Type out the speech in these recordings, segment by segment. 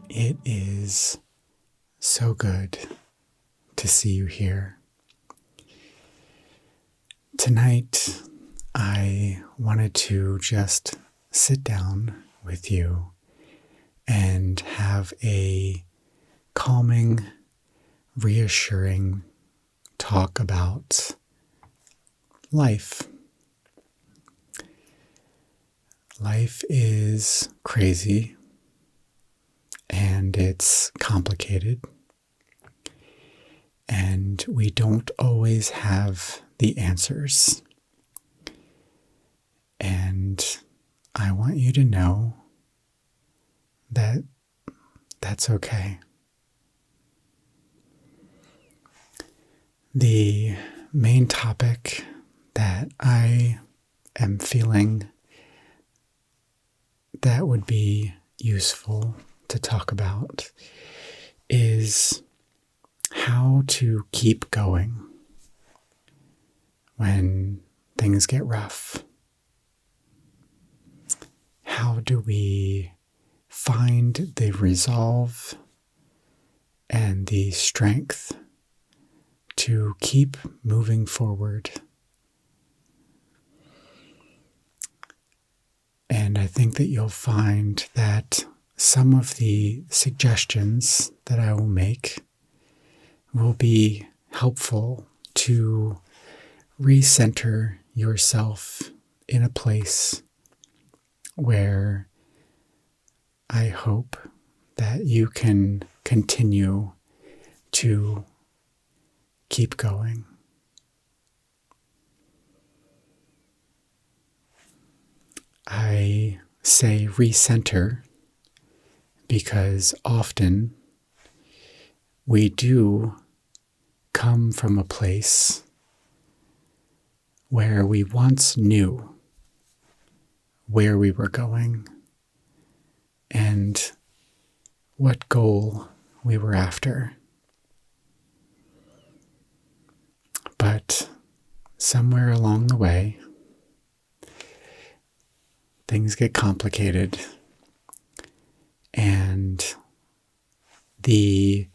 It is so good to see you here. Tonight, I wanted to just sit down with you and have a calming, reassuring talk about life. Life is crazy and it's complicated, and we don't always have the answers. And I want you to know that that's okay. The main topic that I am feeling that would be useful to talk about is how to keep going when things get rough. How do we find the resolve and the strength to keep moving forward? And I think that you'll find that some of the suggestions that I will make will be helpful to recenter yourself in a place where I hope that you can continue to keep going. I say recenter because often we do come from a place where we once knew where we were going and what goal we were after. But somewhere along the way, things get complicated, and the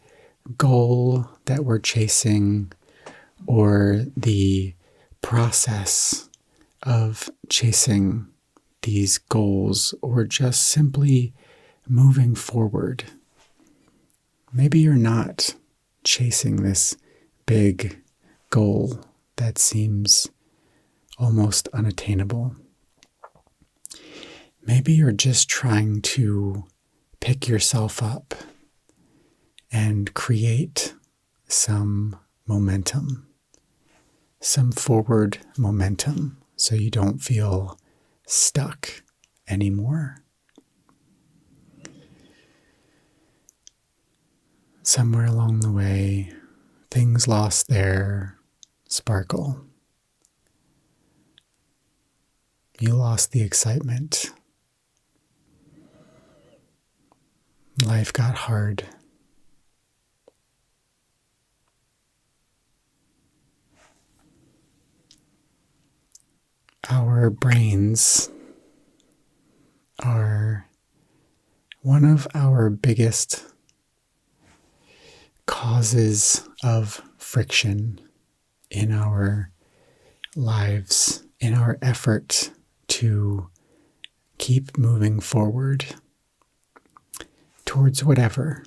goal that we're chasing, or the process of chasing these goals, or just simply moving forward. Maybe you're not chasing this big goal that seems almost unattainable. Maybe you're just trying to pick yourself up and create some momentum, some forward momentum, so you don't feel stuck anymore. Somewhere along the way, things lost their sparkle. You lost the excitement. Life got hard. Our brains are one of our biggest causes of friction in our lives, in our effort to keep moving forward towards whatever.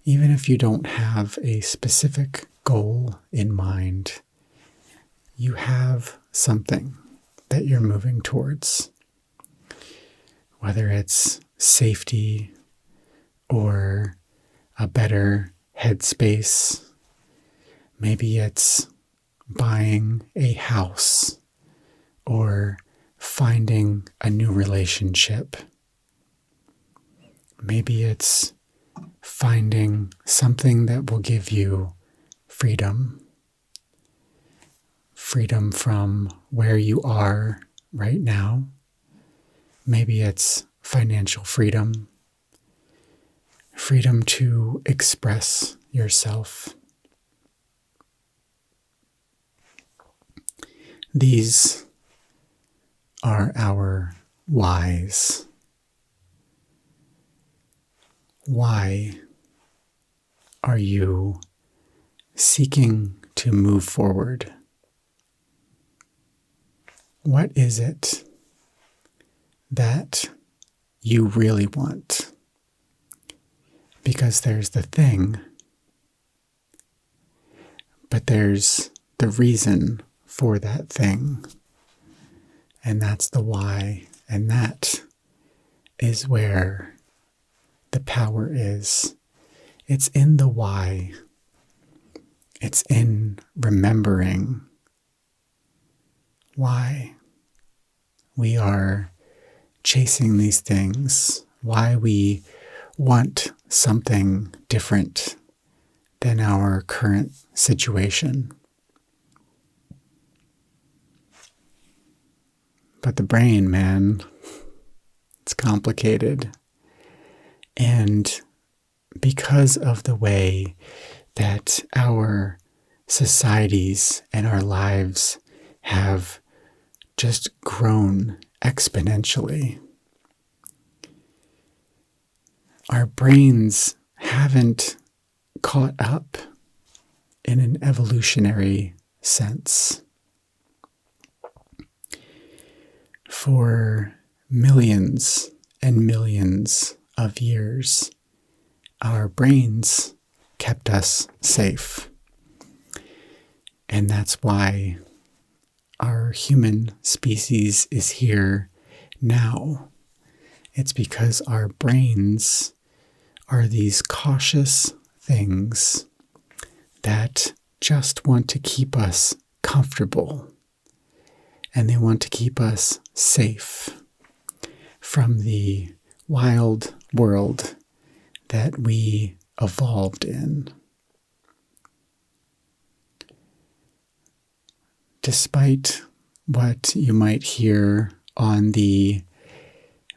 Even if you don't have a specific goal in mind, you have something that you're moving towards. Whether it's safety or a better headspace, maybe it's buying a house or finding a new relationship. Maybe it's finding something that will give you freedom. Freedom from where you are right now. Maybe it's financial freedom. Freedom to express yourself. These are our whys. Why are you seeking to move forward? What is it that you really want? Because there's the thing, but there's the reason for that thing. And that's the why. And that is where the power is. It's in the why. It's in remembering why we are chasing these things, why we want something different than our current situation. But the brain, man, it's complicated. And because of the way that our societies and our lives have just grown exponentially, our brains haven't caught up in an evolutionary sense. For millions and millions of years, our brains kept us safe. And that's why our human species is here now. It's because our brains are these cautious things that just want to keep us comfortable, and they want to keep us safe from the wild world that we evolved in. Despite what you might hear on the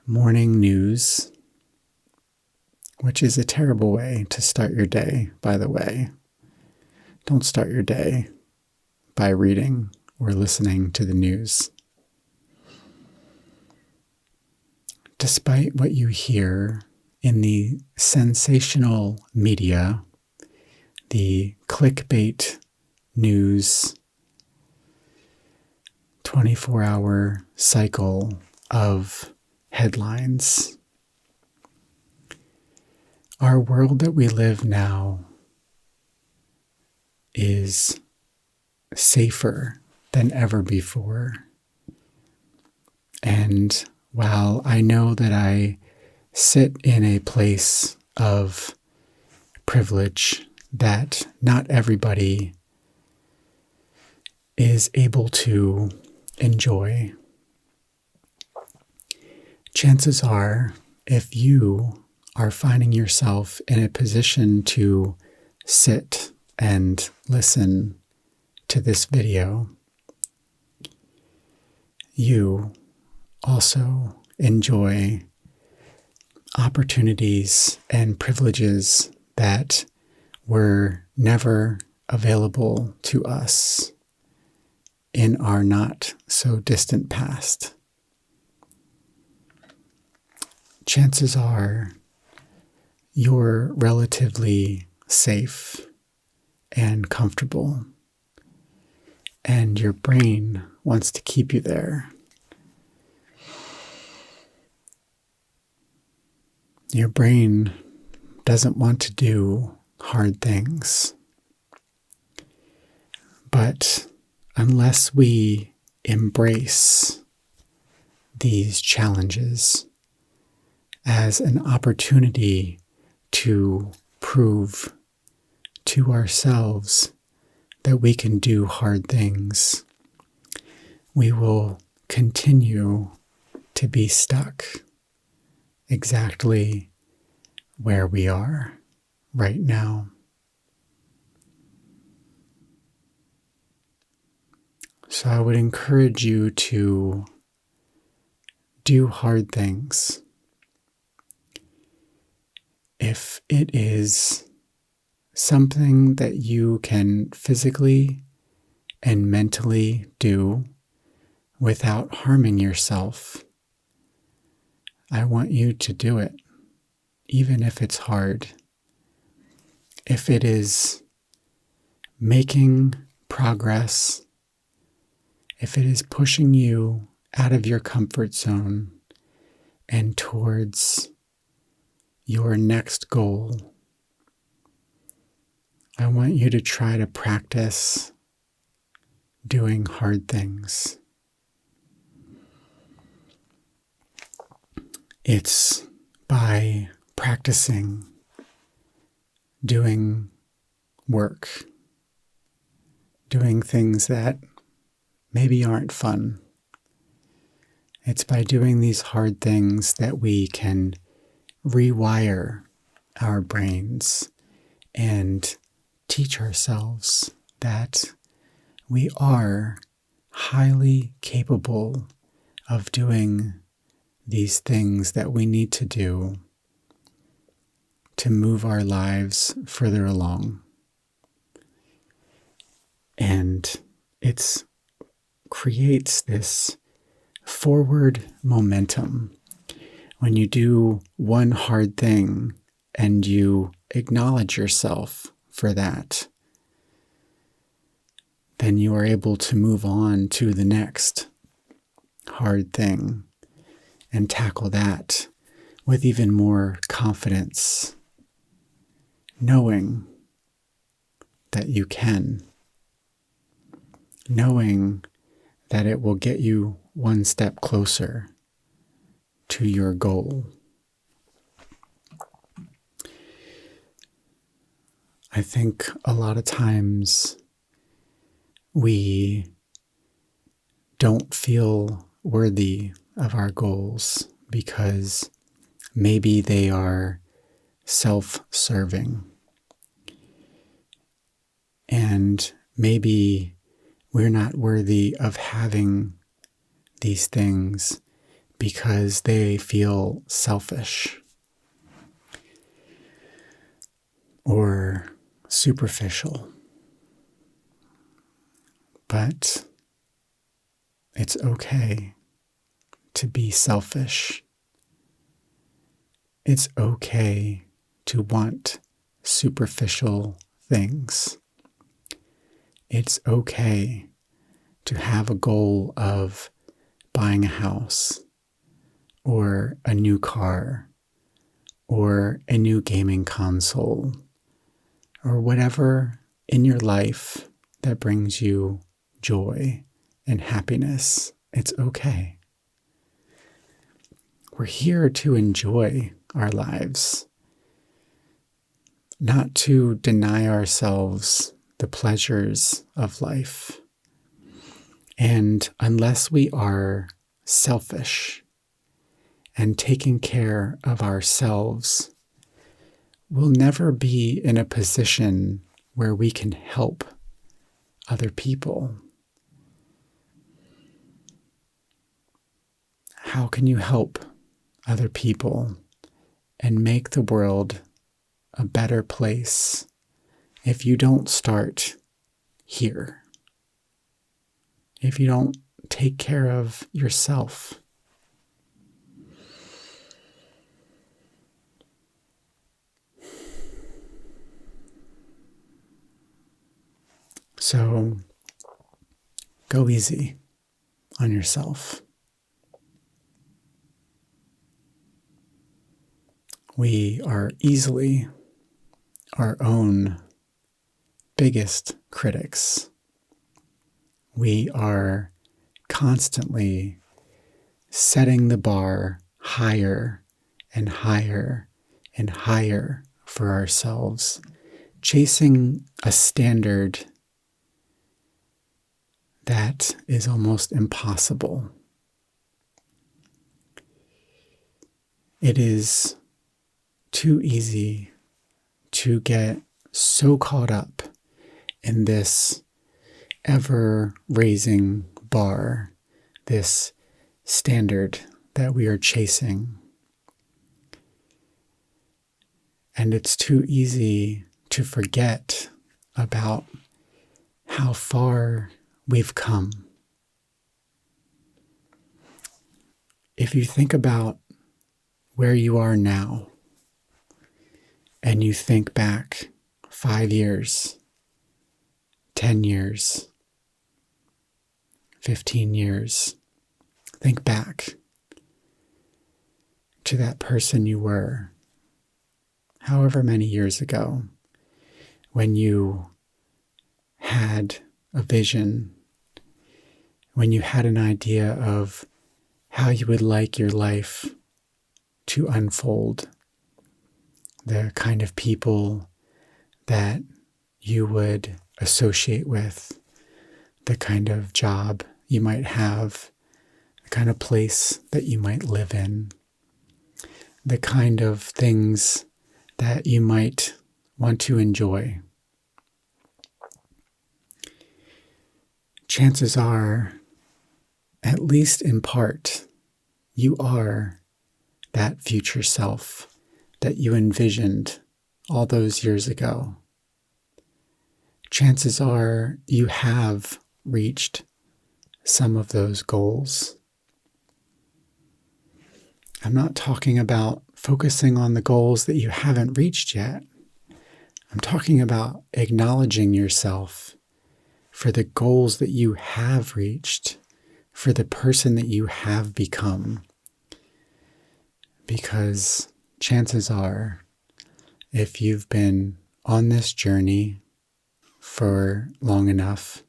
morning news, which is a terrible way to start your day, by the way. Don't start your day by reading or listening to the news. Despite what you hear in the sensational media, the clickbait news, 24-hour cycle of headlines, our world that we live now is safer than ever before. And while I know that I sit in a place of privilege that not everybody is able to enjoy, chances are, if you are finding yourself in a position to sit and listen to this video, you also enjoy opportunities and privileges that were never available to us in our not so distant past. Chances are you're relatively safe and comfortable, and your brain wants to keep you there. Your brain doesn't want to do hard things. But unless we embrace these challenges as an opportunity to prove to ourselves that we can do hard things, we will continue to be stuck exactly where we are right now. So I would encourage you to do hard things. If it is something that you can physically and mentally do without harming yourself, I want you to do it. even if it's hard, if it is making progress, if it is pushing you out of your comfort zone and towards your next goal, I want you to try to practice doing hard things. It's by practicing doing work, doing things that maybe aren't fun. It's by doing these hard things that we can rewire our brains and teach ourselves that we are highly capable of doing these things that we need to do to move our lives further along. And it creates this forward momentum. When you do one hard thing and you acknowledge yourself for that, then you are able to move on to the next hard thing and tackle that with even more confidence, knowing that you can, knowing that it will get you one step closer to your goal. I think a lot of times we don't feel worthy of our goals because maybe they are self-serving. And maybe we're not worthy of having these things because they feel selfish or superficial. But it's okay to be selfish. It's okay to want superficial things. It's okay to have a goal of buying a house or a new car or a new gaming console or whatever in your life that brings you joy and happiness. It's okay. We're here to enjoy our lives, not to deny ourselves the pleasures of life. And unless we are selfish and taking care of ourselves, we'll never be in a position where we can help other people. How can you help other people and make the world a better place if you don't start here? If you don't take care of yourself? So go easy on yourself. We are easily our own biggest critics. We are constantly setting the bar higher and higher and higher for ourselves, chasing a standard that is almost impossible. It is too easy to get so caught up in this ever-raising bar, this standard that we are chasing. And it's too easy to forget about how far we've come. If you think about where you are now, and you think back 5 years, 10 years, 15 years, think back to that person you were, however many years ago, when you had a vision, when you had an idea of how you would like your life to unfold, the kind of people that you would associate with, the kind of job you might have, the kind of place that you might live in, the kind of things that you might want to enjoy. Chances are, at least in part, you are that future self that you envisioned all those years ago. Chances are you have reached some of those goals. I'm not talking about focusing on the goals that you haven't reached yet. I'm talking about acknowledging yourself for the goals that you have reached, for the person that you have become. Because chances are, if you've been on this journey for long enough,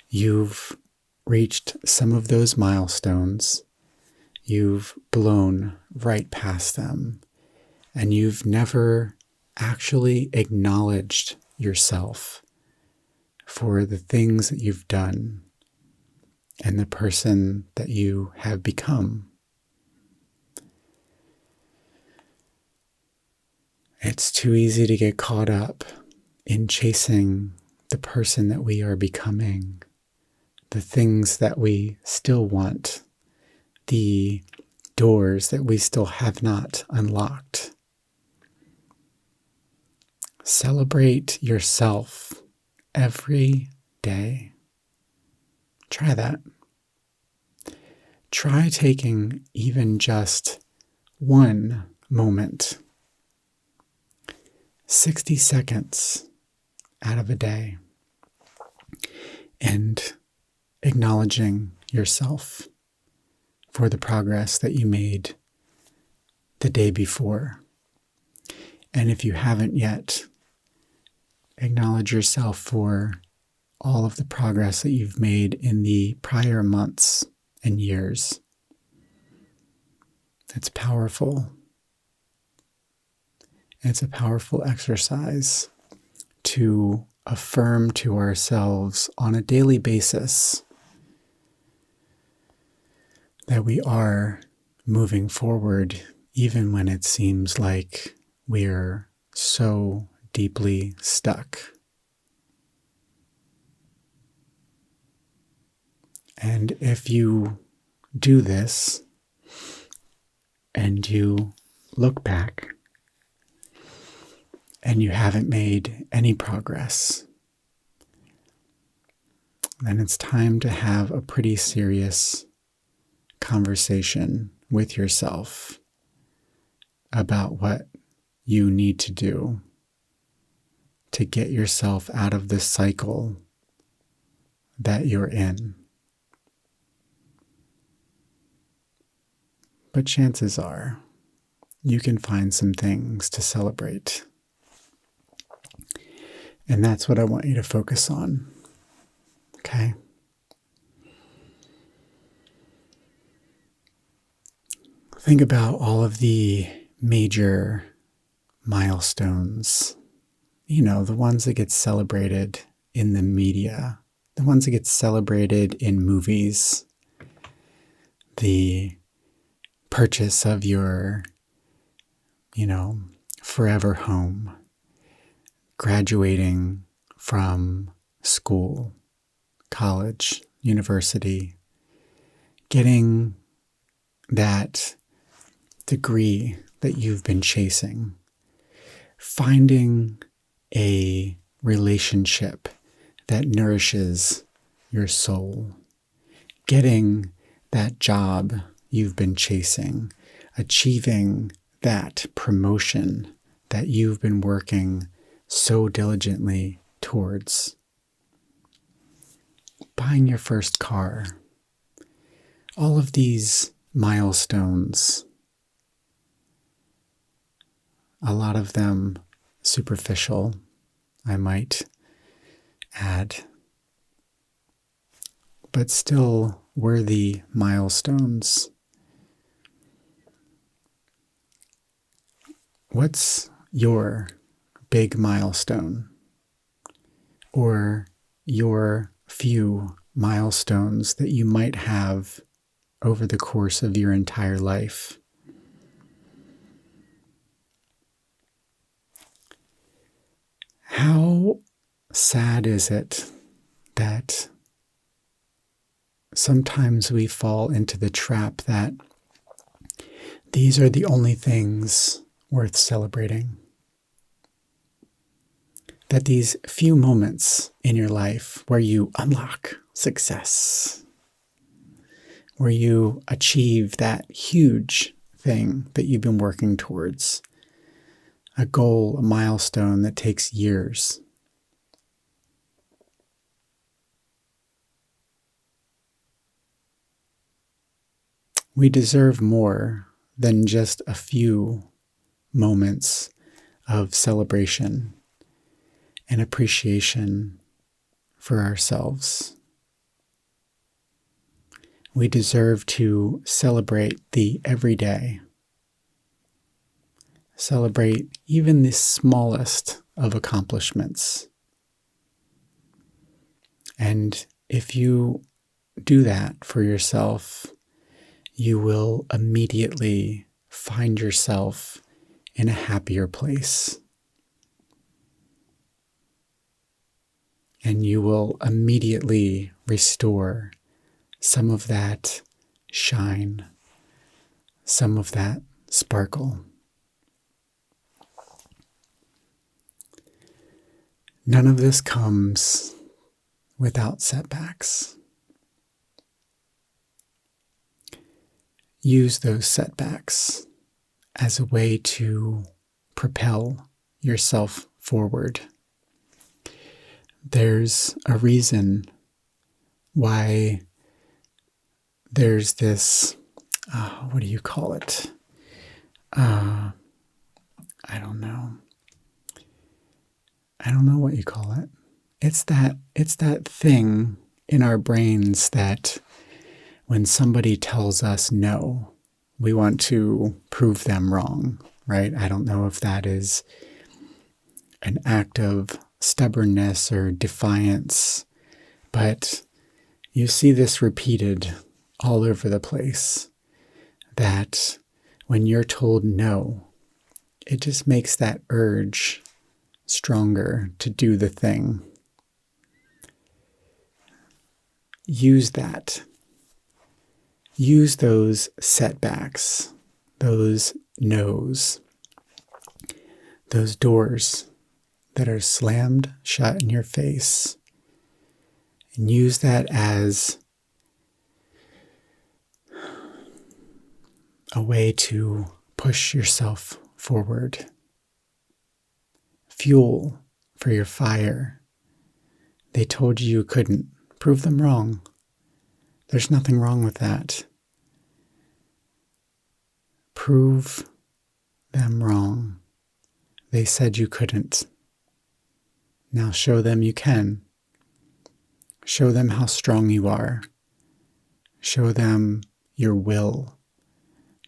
you've reached some of those milestones, you've blown right past them, and you've never actually acknowledged yourself for the things that you've done and the person that you have become. It's too easy to get caught up in chasing the person that we are becoming, the things that we still want, the doors that we still have not unlocked. Celebrate yourself every day. Try that. Try taking even just one moment, 60 seconds out of a day, and acknowledging yourself for the progress that you made the day before. And if you haven't yet, acknowledge yourself for all of the progress that you've made in the prior months and years. It's powerful. It's a powerful exercise to affirm to ourselves on a daily basis that we are moving forward, even when it seems like we're so deeply stuck. And if you do this and you look back and you haven't made any progress, then it's time to have a pretty serious conversation with yourself about what you need to do to get yourself out of the cycle that you're in. But chances are you can find some things to celebrate. And that's what I want you to focus on. Okay? Think about all of the major milestones, the ones that get celebrated in the media, the ones that get celebrated in movies, the purchase of your, forever home, graduating from school, college, university, getting that degree that you've been chasing, finding a relationship that nourishes your soul, getting that job you've been chasing, achieving that promotion that you've been working so diligently towards. Buying your first car. All of these milestones, a lot of them superficial, I might add, but still worthy milestones. What's your big milestone, or your few milestones that you might have over the course of your entire life? How sad is it that sometimes we fall into the trap that these are the only things worth celebrating? That these few moments in your life where you unlock success, where you achieve that huge thing that you've been working towards, a goal, a milestone that takes years. We deserve more than just a few moments of celebration and appreciation for ourselves. We deserve to celebrate the everyday. Celebrate even the smallest of accomplishments. And if you do that for yourself, you will immediately find yourself in a happier place. And you will immediately restore some of that shine, some of that sparkle. None of this comes without setbacks. Use those setbacks as a way to propel yourself forward. There's a reason why there's this, what do you call it? I don't know. I don't know what you call it. It's that thing in our brains that when somebody tells us no, we want to prove them wrong, right? I don't know if that is an act of stubbornness or defiance, but you see this repeated all over the place, that when you're told no, it just makes that urge stronger to do the thing. Use that. Use those setbacks, those no's, those doors that are slammed shut in your face, and use that as a way to push yourself forward. Fuel for your fire. They told you couldn't. Prove them wrong. There's nothing wrong with that. Prove them wrong. They said you couldn't. Now show them you can. Show them how strong you are. Show them your will.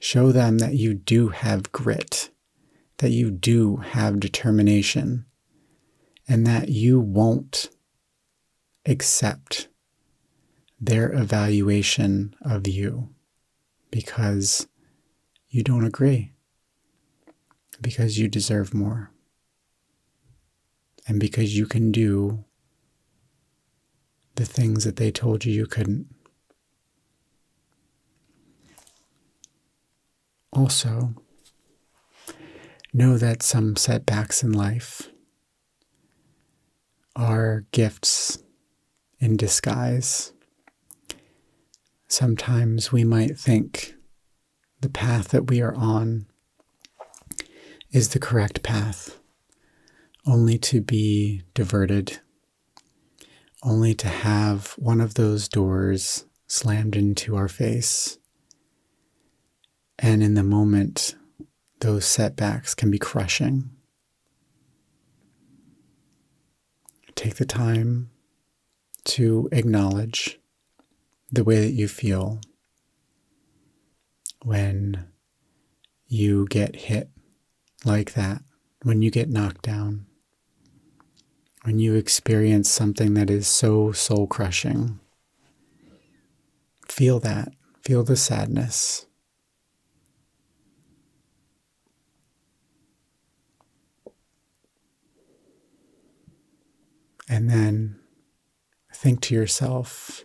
Show them that you do have grit, that you do have determination, and that you won't accept their evaluation of you because you don't agree, because you deserve more, and because you can do the things that they told you couldn't. Also, know that some setbacks in life are gifts in disguise. Sometimes we might think the path that we are on is the correct path, only to be diverted, only to have one of those doors slammed into our face. And in the moment, those setbacks can be crushing. Take the time to acknowledge the way that you feel when you get hit like that, when you get knocked down, when you experience something that is so soul-crushing. Feel that. Feel the sadness. And then think to yourself,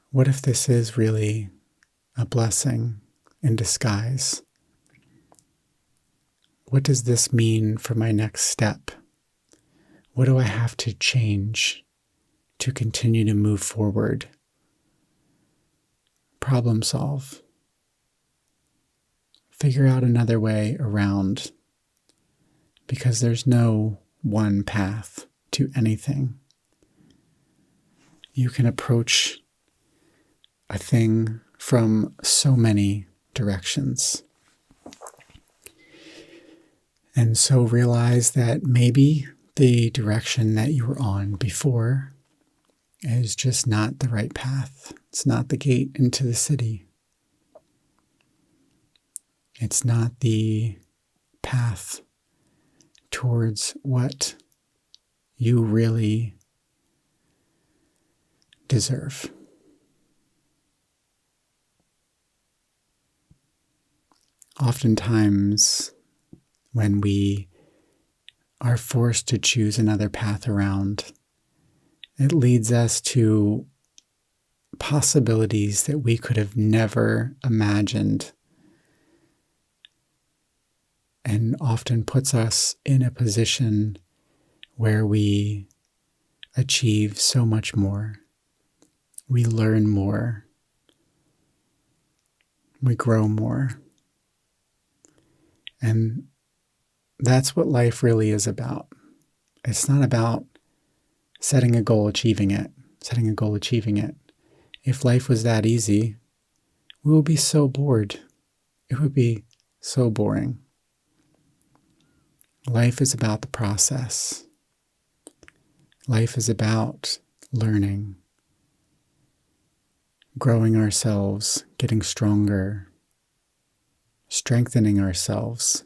what if this is really a blessing in disguise? What does this mean for my next step? What do I have to change to continue to move forward? Problem solve. Figure out another way around, because there's no one path to anything. You can approach a thing from so many directions. And so realize that maybe the direction that you were on before is just not the right path. It's not the gate into the city. It's not the path towards what you really deserve. Oftentimes, when we are forced to choose another path around, it leads us to possibilities that we could have never imagined, and often puts us in a position where we achieve so much more. We learn more. We grow more. And that's what life really is about. It's not about setting a goal, achieving it. If life was that easy, we would be so bored. It would be so boring. Life is about the process. Life is about learning, growing ourselves, getting stronger, strengthening ourselves.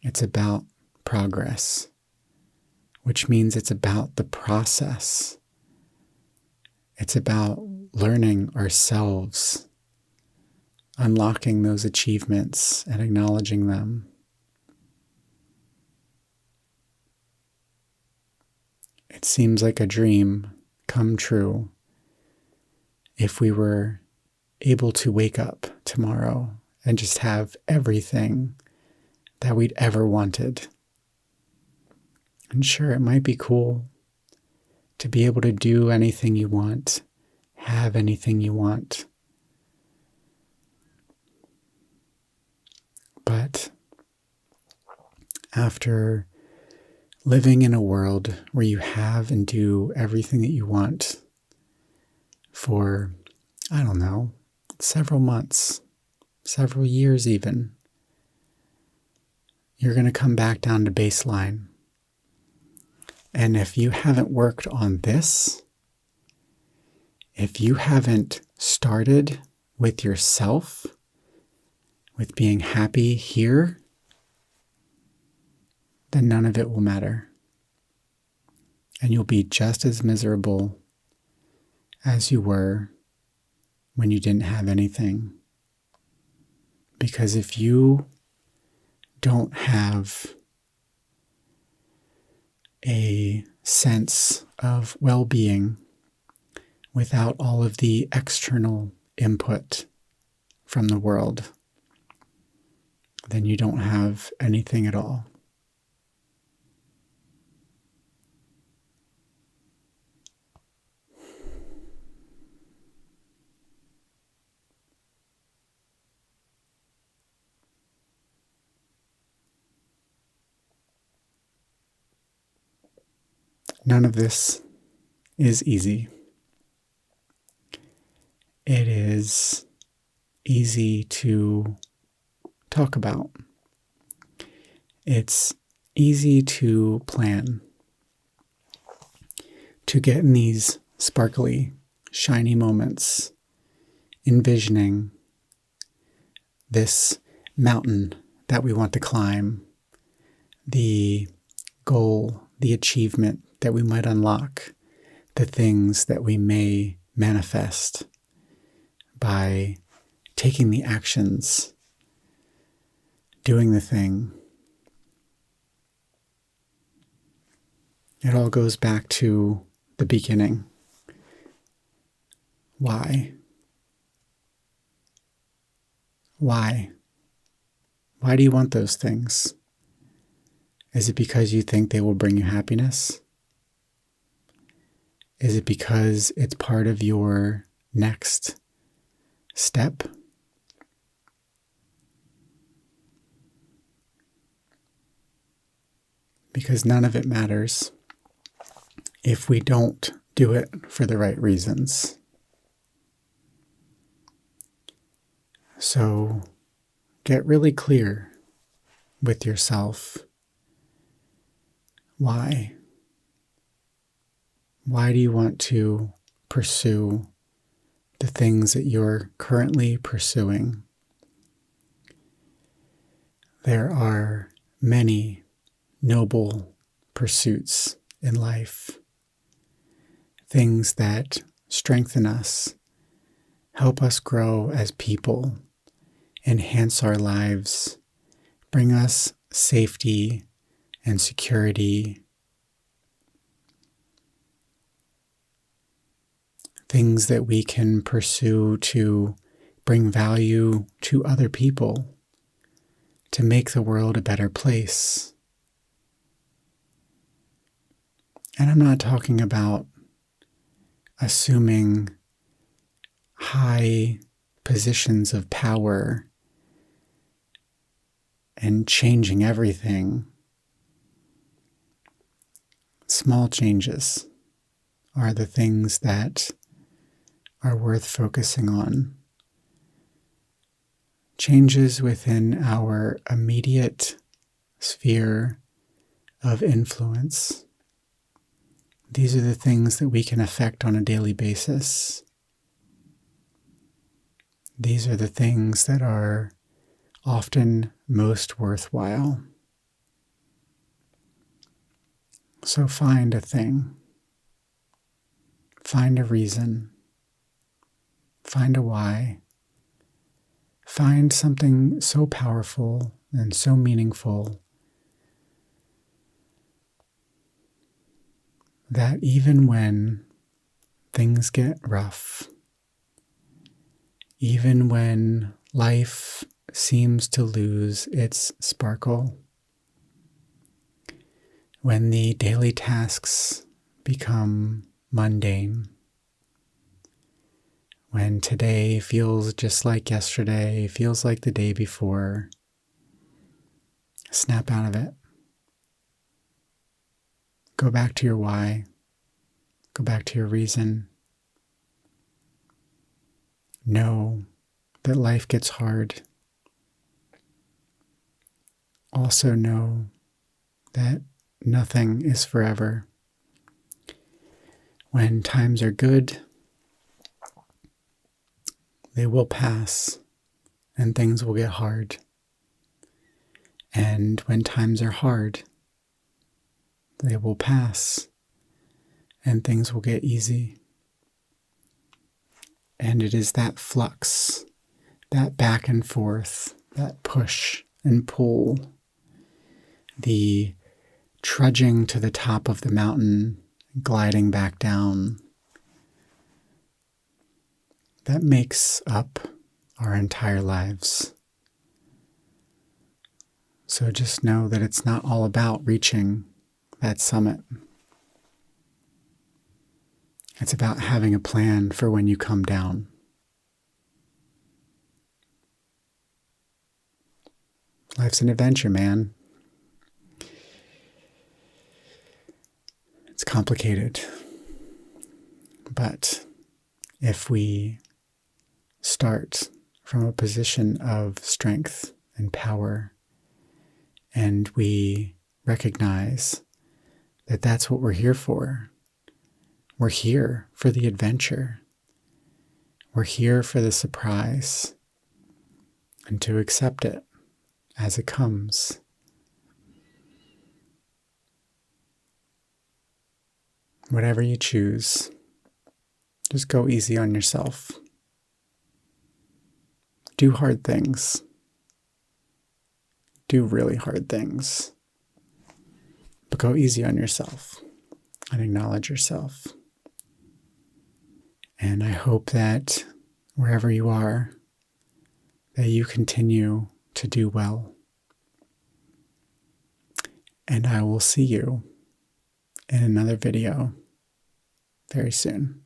It's about progress, which means it's about the process. It's about learning ourselves, unlocking those achievements and acknowledging them. It seems like a dream come true if we were able to wake up tomorrow and just have everything that we'd ever wanted. And sure, it might be cool to be able to do anything you want, have anything you want. But after living in a world where you have and do everything that you want for, I don't know, several months, several years even, you're going to come back down to baseline. And if you haven't worked on this, if you haven't started with yourself, with being happy here, then none of it will matter. And you'll be just as miserable as you were when you didn't have anything. Because if you don't have a sense of well-being without all of the external input from the world, then you don't have anything at all. None of this is easy. It is easy to talk about. It's easy to plan, to get in these sparkly, shiny moments, envisioning this mountain that we want to climb, the goal, the achievement that we might unlock, the things that we may manifest by taking the actions, doing the thing. It all goes back to the beginning. Why? Why? Why do you want those things? Is it because you think they will bring you happiness? Is it because it's part of your next step? Because none of it matters if we don't do it for the right reasons. So get really clear with yourself. Why? Why do you want to pursue the things that you're currently pursuing? There are many noble pursuits in life, things that strengthen us, help us grow as people, enhance our lives, bring us safety and security, things that we can pursue to bring value to other people, to make the world a better place. And I'm not talking about assuming high positions of power and changing everything. Small changes are the things that are worth focusing on. Changes within our immediate sphere of influence. These are the things that we can affect on a daily basis. These are the things that are often most worthwhile. So find a thing, find a reason, find a why, find something so powerful and so meaningful that even when things get rough, even when life seems to lose its sparkle, when the daily tasks become mundane, when today feels just like yesterday, feels like the day before, snap out of it. Go back to your why. Go back to your reason. Know that life gets hard. Also know that nothing is forever. When times are good, they will pass and things will get hard. And when times are hard, they will pass and things will get easy. And it is that flux, that back and forth, that push and pull, the trudging to the top of the mountain, gliding back down, that makes up our entire lives. So just know that it's not all about reaching that summit. It's about having a plan for when you come down. Life's an adventure, man. It's complicated. complicated. But if we start from a position of strength and power, and we recognize that that's what we're here for. We're here for the adventure. We're here for the surprise, and to accept it as it comes. Whatever you choose, just go easy on yourself. Do hard things. Do really hard things. But go easy on yourself and acknowledge yourself. And I hope that wherever you are, that you continue to do well. And I will see you in another video very soon.